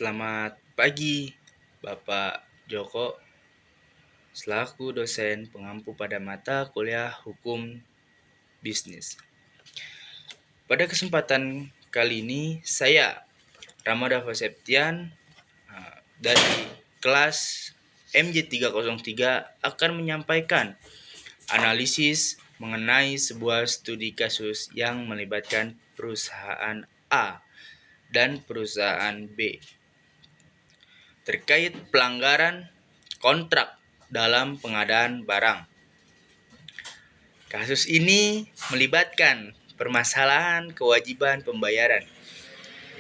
Selamat pagi, Bapak Joko, selaku dosen pengampu pada mata kuliah Hukum Bisnis. Pada kesempatan kali ini, saya, Ramadava Septian, dari kelas MJ303 akan menyampaikan analisis mengenai sebuah studi kasus yang melibatkan perusahaan A dan perusahaan B terkait pelanggaran kontrak dalam pengadaan barang. Kasus ini melibatkan permasalahan kewajiban pembayaran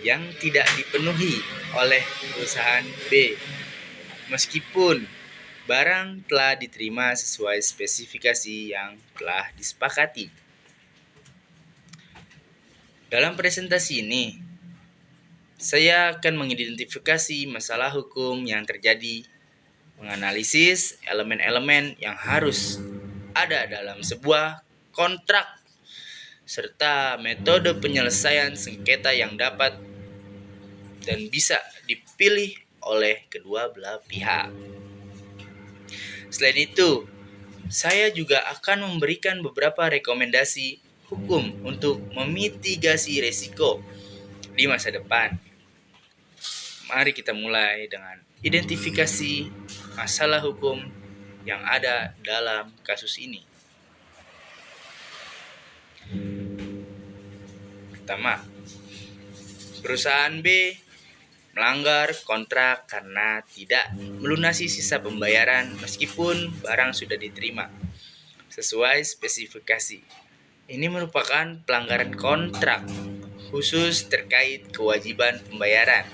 yang tidak dipenuhi oleh perusahaan B, meskipun barang telah diterima sesuai spesifikasi yang telah disepakati. Dalam presentasi ini, saya akan mengidentifikasi masalah hukum yang terjadi, menganalisis elemen-elemen yang harus ada dalam sebuah kontrak, serta metode penyelesaian sengketa yang dapat dan bisa dipilih oleh kedua belah pihak. Selain itu, saya juga akan memberikan beberapa rekomendasi hukum untuk memitigasi risiko di masa depan. Mari kita mulai dengan identifikasi masalah hukum yang ada dalam kasus ini. Pertama, perusahaan B melanggar kontrak karena tidak melunasi sisa pembayaran meskipun barang sudah diterima sesuai spesifikasi. Ini merupakan pelanggaran kontrak khusus terkait kewajiban pembayaran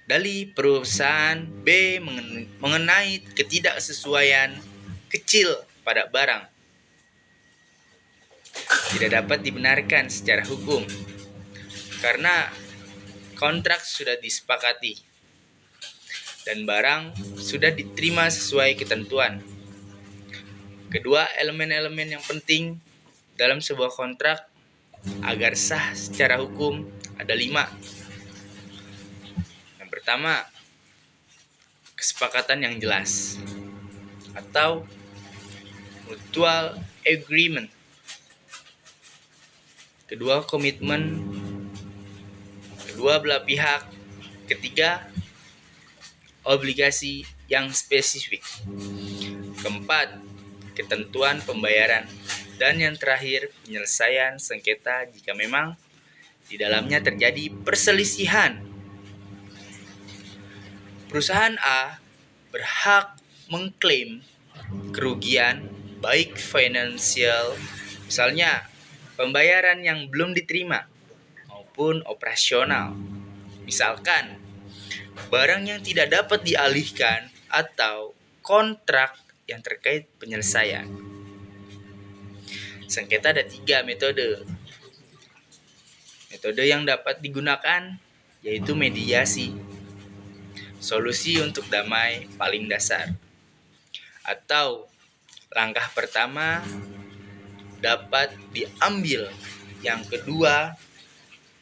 dari perusahaan B mengenai ketidaksesuaian kecil pada barang tidak dapat dibenarkan secara hukum karena kontrak sudah disepakati dan barang sudah diterima sesuai ketentuan. Kedua elemen-elemen yang penting dalam sebuah kontrak agar sah secara hukum ada 5. Yang pertama, kesepakatan yang jelas atau mutual agreement. Kedua, komitmen kedua belah pihak. Ketiga, obligasi yang spesifik. Keempat, ketentuan pembayaran. Dan yang terakhir, penyelesaian sengketa jika memang di dalamnya terjadi perselisihan. Perusahaan A berhak mengklaim kerugian baik finansial, misalnya pembayaran yang belum diterima, maupun operasional, misalkan barang yang tidak dapat dialihkan atau kontrak yang terkait penyelesaian. Sengketa ada 3 metode. Metode yang dapat digunakan yaitu mediasi, solusi untuk damai paling dasar. Atau langkah pertama dapat diambil. Yang kedua,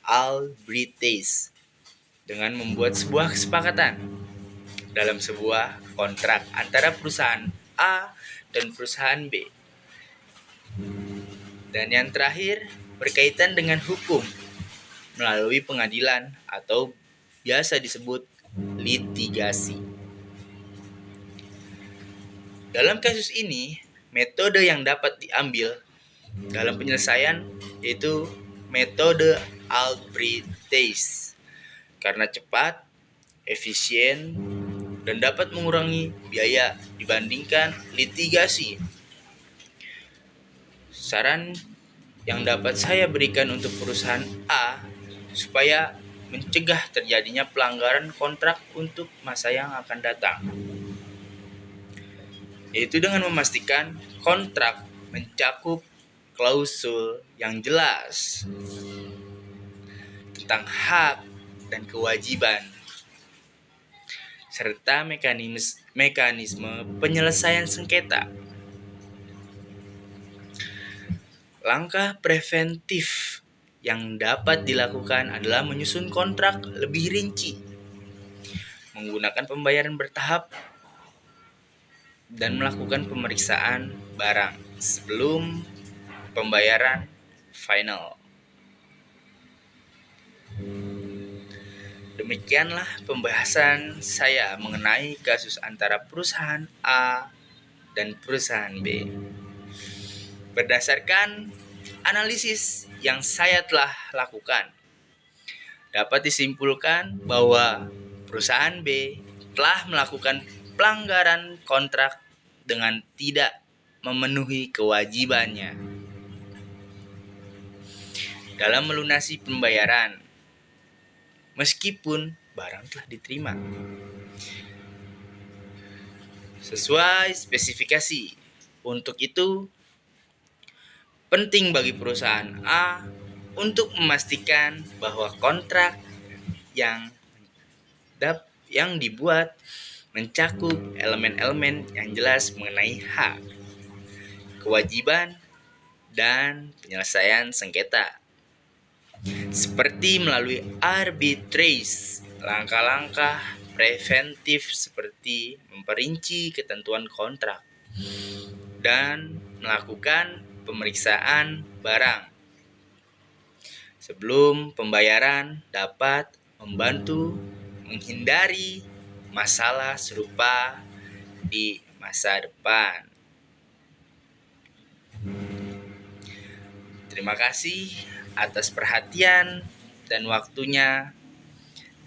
arbitrase, dengan membuat sebuah kesepakatan dalam sebuah kontrak antara perusahaan A dan perusahaan B. Dan yang terakhir, berkaitan dengan hukum melalui pengadilan atau biasa disebut litigasi. Dalam kasus ini, metode yang dapat diambil dalam penyelesaian yaitu metode arbitrase karena cepat, efisien, dan dapat mengurangi biaya dibandingkan litigasi. Saran yang dapat saya berikan untuk perusahaan A supaya mencegah terjadinya pelanggaran kontrak untuk masa yang akan datang, yaitu dengan memastikan kontrak mencakup klausul yang jelas tentang hak dan kewajiban, serta mekanisme penyelesaian sengketa. Langkah preventif yang dapat dilakukan adalah menyusun kontrak lebih rinci, menggunakan pembayaran bertahap, dan melakukan pemeriksaan barang sebelum pembayaran final. Demikianlah pembahasan saya mengenai kasus antara perusahaan A dan perusahaan B. Berdasarkan analisis yang saya telah lakukan, dapat disimpulkan bahwa perusahaan B telah melakukan pelanggaran kontrak dengan tidak memenuhi kewajibannya dalam melunasi pembayaran, meskipun barang telah diterima sesuai spesifikasi. Untuk itu, penting bagi perusahaan A untuk memastikan bahwa kontrak yang dibuat mencakup elemen-elemen yang jelas mengenai hak, kewajiban, dan penyelesaian sengketa, seperti melalui arbitrase, langkah-langkah preventif seperti memperinci ketentuan kontrak, dan melakukan pemeriksaan barang sebelum pembayaran dapat membantu menghindari masalah serupa di masa depan. Terima kasih atas perhatian dan waktunya.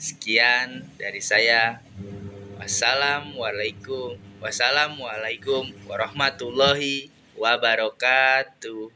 Sekian dari saya. Wassalamualaikum warahmatullahi wabarakatuh.